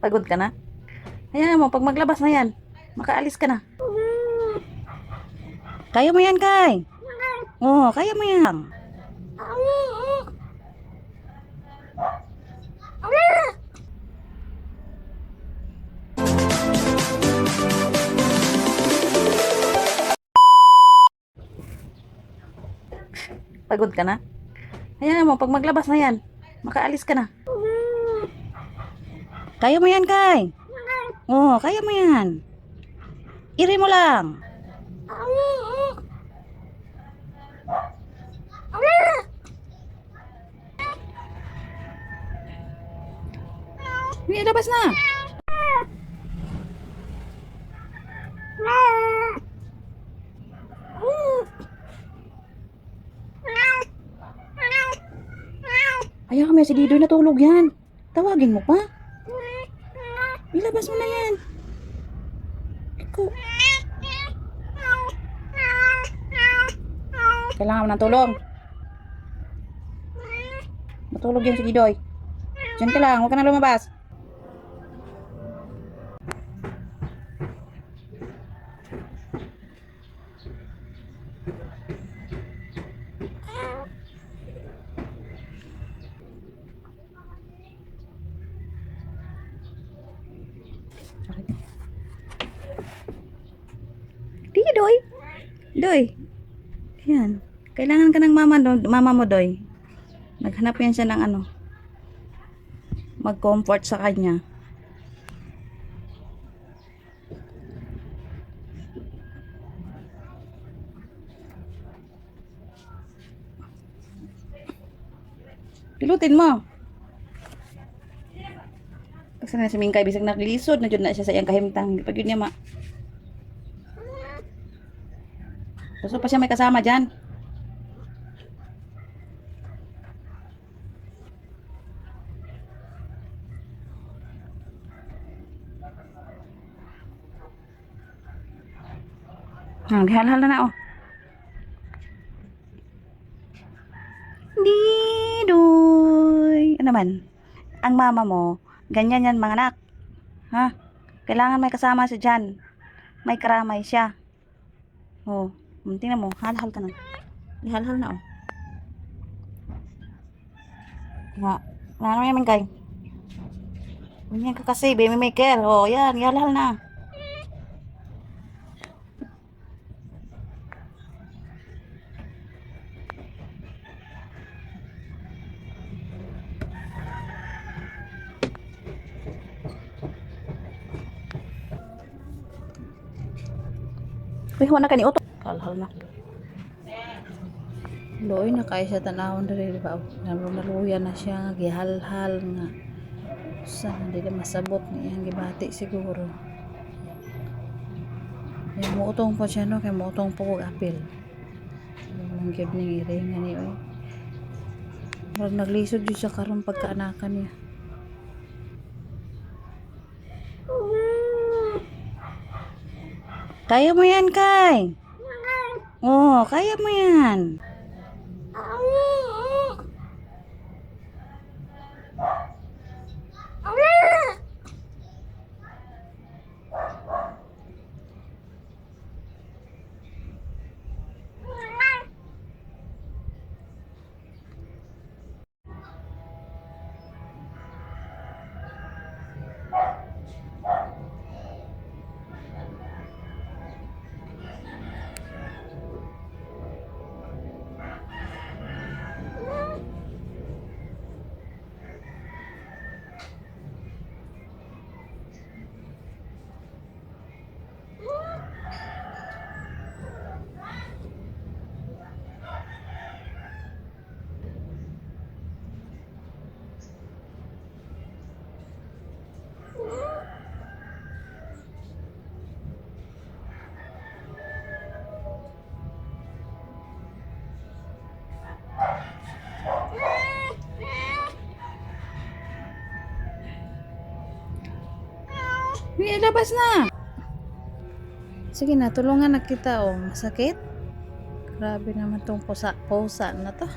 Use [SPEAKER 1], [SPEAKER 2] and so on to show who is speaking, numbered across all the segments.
[SPEAKER 1] Pagod ka na? Hayaan mo, pag maglabas na yan, makaalis ka na. Kaya mo yan, Kay. Oo, kaya mo yan. Pagod ka na? Hayaan mo, pag maglabas na yan, makaalis ka na. Kaya mo yan, Kay. Oo, kaya mo yan. Iri mo lang. May labas na. Ayaw kami, si Didoy natulog yan. Tawagin mo pa. Ilabas mo na yan. Ikaw. Kailangan mo ng tulong. Matulog yan si Didoy. Diyan ka lang, huwag ka na lumabas. Doy. Doy. Ayan. Kailangan ka ng mama mo, Doy. Naghanap yan siya ng ano. Mag-comfort sa kanya. Pilutin mo. Kasi na si Mingkay, bisag naglilisod na dyan na siya sa iyang kahimtang. Pag yun niya gusto pa siya may kasama dyan. Hal-hal na oh. Didoy. Ano naman? Ang mama mo, ganyan yan mga anak. Ha? Kailangan may kasama siya dyan. May karamay siya. Oh. Tingnan mo, hal-hal ka na. Hal-hal na oh. Nga. Ano naman kay? Ganyan ka kasi, baby maker. Oh, yan, hal-hal na. Uy, wala ka ni Otto. Hal-hal na. Loy na kay siya tanawon diri ba. Naluya na siya nga gihal-hal nga. Sa hindi na masabot ni iyang gibati siguro. May muutong po siya no kay muutong po og apil. Ang gyud ning iri nga ni oy. Murag naglisod jud siya karon pagkaanakan niya. Kaya mo yan, Kay. Oo, kaya mo yan. May labas na. Sige na, tulungan na kita oh. Masakit? Grabe naman tong pusa na to.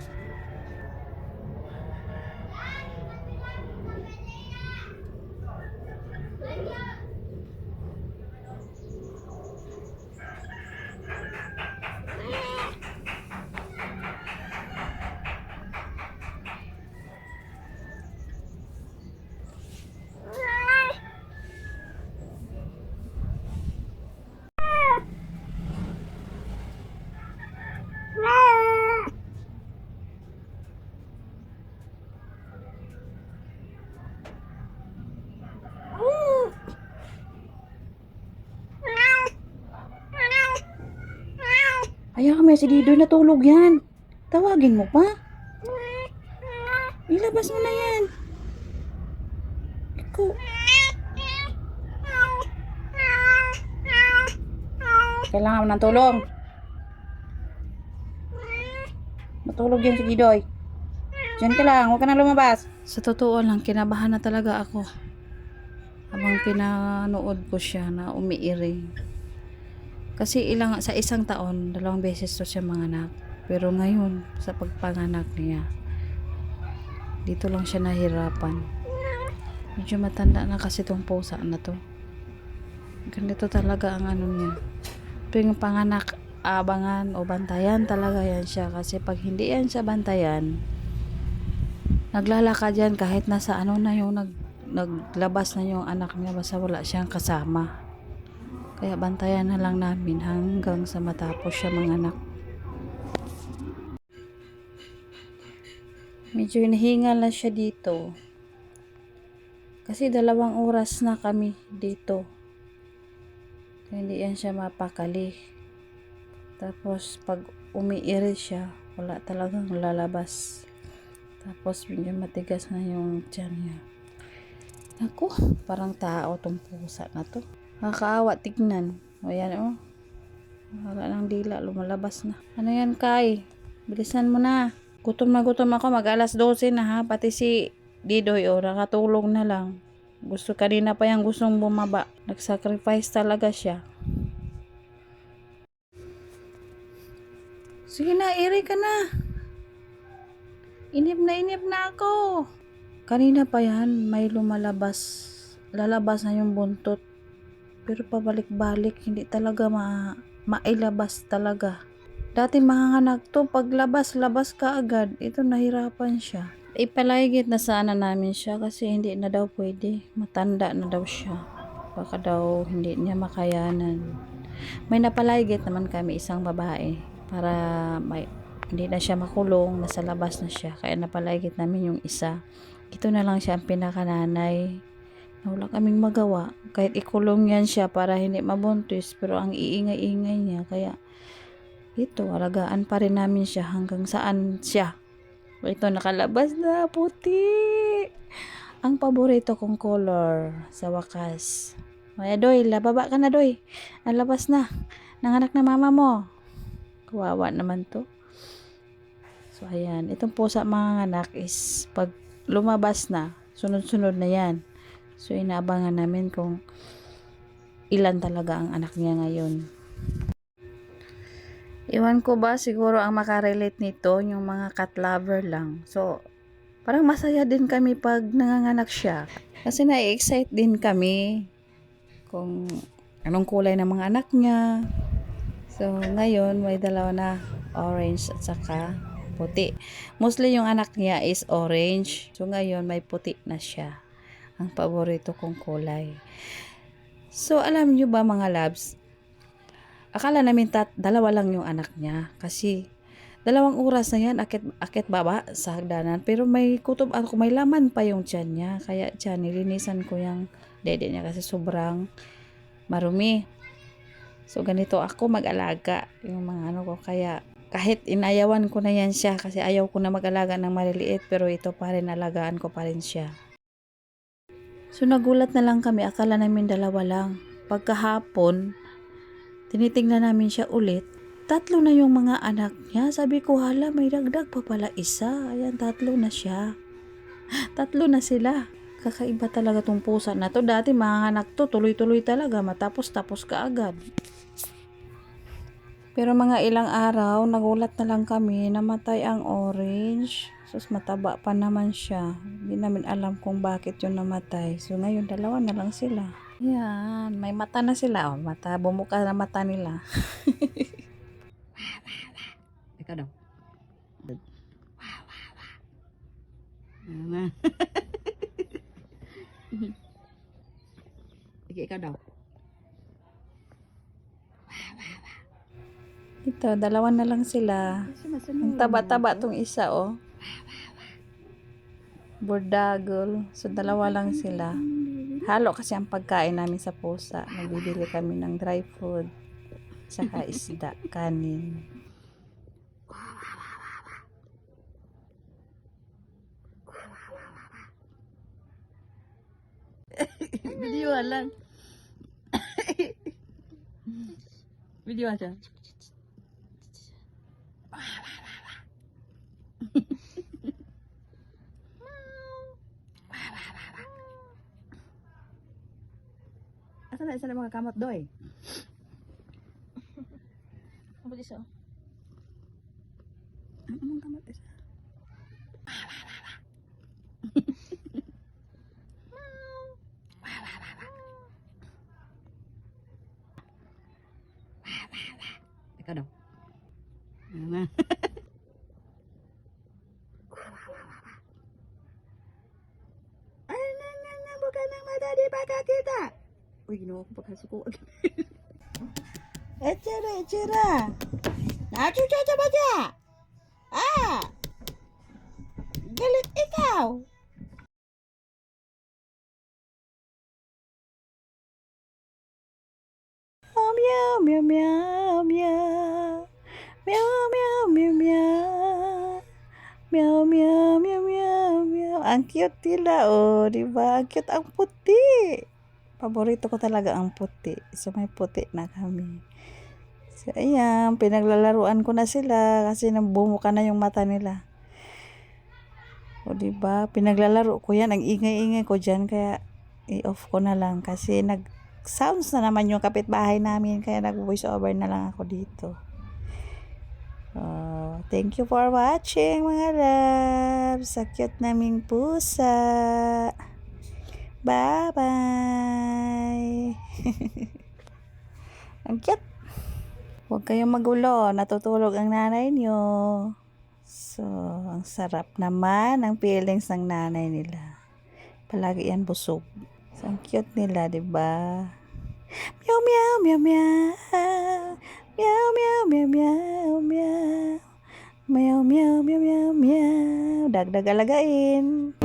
[SPEAKER 1] Ayaw kami si Didoy natulog yan. Tawagin mo pa. Ilabas mo na yan. Ikaw. Kailangan mo ng tulong. Matulog yan si Didoy. Diyan ka lang, huwag ka na lumabas. Sa totoo lang, kinabahan na talaga ako. Habang pinanood ko siya na umiiring. Kasi sa isang taon, 2 beses to siya manganak. Pero ngayon, sa pagpanganak niya, dito lang siya nahirapan. Medyo matanda na kasi tong pusa na to. Ganito talaga ang ano niya. Tuwing panganak, abangan o bantayan talaga yan siya. Kasi pag hindi yan siya bantayan, naglalakad yan kahit nasa ano na yung naglabas na yung anak niya, basta wala siyang kasama. Kaya bantayan na lang namin hanggang sa matapos siya manganak. Medyo hinihingal na siya dito. Kasi 2 oras na kami dito. Kaya hindi yan siya mapakali. Tapos pag umiiri siya, wala talagang lalabas. Tapos medyo matigas na yung tiyan niya. Naku, parang tao tong pusa na to. Nakakaawa tignan. O yan o. Wala ng dila, lumalabas na. Ano yan, Kai? Bilisan mo na. Gutom ako, mag-alas 12 na ha. Pati si Didoy o, nakatulog na lang. Kanina pa yung gustong bumaba. Nag-sacrifice talaga siya. Sige na, iri ka na. Inip na ako. Kanina pa yan, may lumalabas. Lalabas na yung buntot. Pero pabalik-balik, hindi talaga mailabas talaga. Dati manganganak to, paglabas ka agad. Ito nahirapan siya. Ipaligid na sana namin siya kasi hindi na daw pwede. Matanda na daw siya. Baka daw hindi niya makayanan. May napaligid naman kami, isang babae. Para hindi na siya makulong, nasa labas na siya. Kaya napaligid namin yung isa. Ito na lang siya ang pinakananay. Wala kaming magawa. Kahit ikulong yan siya para hindi mabuntis. Pero ang iingay-ingay niya. Kaya ito, alagaan pa rin namin siya hanggang saan siya. Ito, nakalabas na. Puti. Ang paborito kong color sa wakas. Maya, Doy. Lababa ka na, Doy. Alabas na. Nanganak na mama mo. Kawawa naman to. So, ayan. Itong pusa mga anak is pag lumabas na, sunod-sunod na yan. So, inaabangan namin kung ilan talaga ang anak niya ngayon. Iwan ko ba, siguro ang makarelate nito, yung mga cat lover lang. So, parang masaya din kami pag nanganganak siya. Kasi na-excite din kami kung anong kulay ng mga anak niya. So, ngayon, may 2 na, orange at saka puti. Mostly yung anak niya is orange. So, ngayon, may puti na siya. Ang paborito kong kulay. So, alam nyo ba mga loves, akala namin 2 lang yung anak niya. Kasi, 2 oras na yan, akit baba sa hagdanan. Pero may kutob ako, may laman pa yung tiyan niya. Kaya tiyan, nilinisan ko yung dede niya kasi sobrang marumi. So, ganito ako mag-alaga yung mga ano ko. Kaya, kahit inayawan ko na yan siya kasi ayaw ko na mag-alaga ng maliliit. Pero ito pa rin, alagaan ko pa rin siya. So, nagulat na lang kami. Akala namin 2 lang. Pagkahapon, tinitingnan namin siya ulit. 3 na yung mga anak niya. Sabi ko, hala, may dagdag pa pala isa. Ayan, 3 na siya. 3 na sila. Kakaiba talaga tong pusa na to. Dati mga anak to, tuloy-tuloy talaga. Matapos-tapos ka agad. Pero mga ilang araw, nagulat na lang kami, namatay ang orange. Sus, mataba pa naman siya. Hindi namin alam kung bakit yun namatay. So, ngayon, 2 na lang sila. Yan, may mata na sila. Oh, mata, bumuka na mata nila. Ikaw daw. Ikaw daw. Ito, 2 na lang sila. Ang taba-taba tong isa, oh. Bordagol. So, 2 lang sila. Halo kasi ang pagkain namin sa pusa. Nagbibili kami ng dry food. Saka isda, kanin. Video lang. Video aja. Asa na mga kamot doy? Apa isa? Anong kamot isa? Ikaw daw. Ano? Ay, buka ng mata di pagkakita. Uy, ginawa ko pagkasuko. Echira. Nachucha sa baja. Ah! Galit ikaw. Meow, meow, meow, meow. Meow, meow, meow, meow. Meow, meow, meow, meow, meow. Ang cute nila, oh. Diba? Ang cute ang puti. Paborito ko talaga ang puti. So, may puti na kami. So, ayan. Pinaglalaruan ko na sila kasi nabumuka na yung mata nila. O, diba? Pinaglalaro ko yan. Ang ingay-ingay ko dyan. Kaya, i-off ko na lang. Kasi sounds na naman yung kapitbahay namin. Kaya nag-voice over na lang ako dito. Thank you for watching, mga loves. Sa cute naming pusa. Bye-bye. Ang cute. Huwag kayong magulo. Natutulog ang nanay nyo. So, ang sarap naman ang feelings ng nanay nila. Palagi yan busog. So, ang cute nila, diba? Meow, meow, meow, meow. Meow, meow, meow, meow, meow. Meow, meow, meow, meow, meow. Dagdag alagain.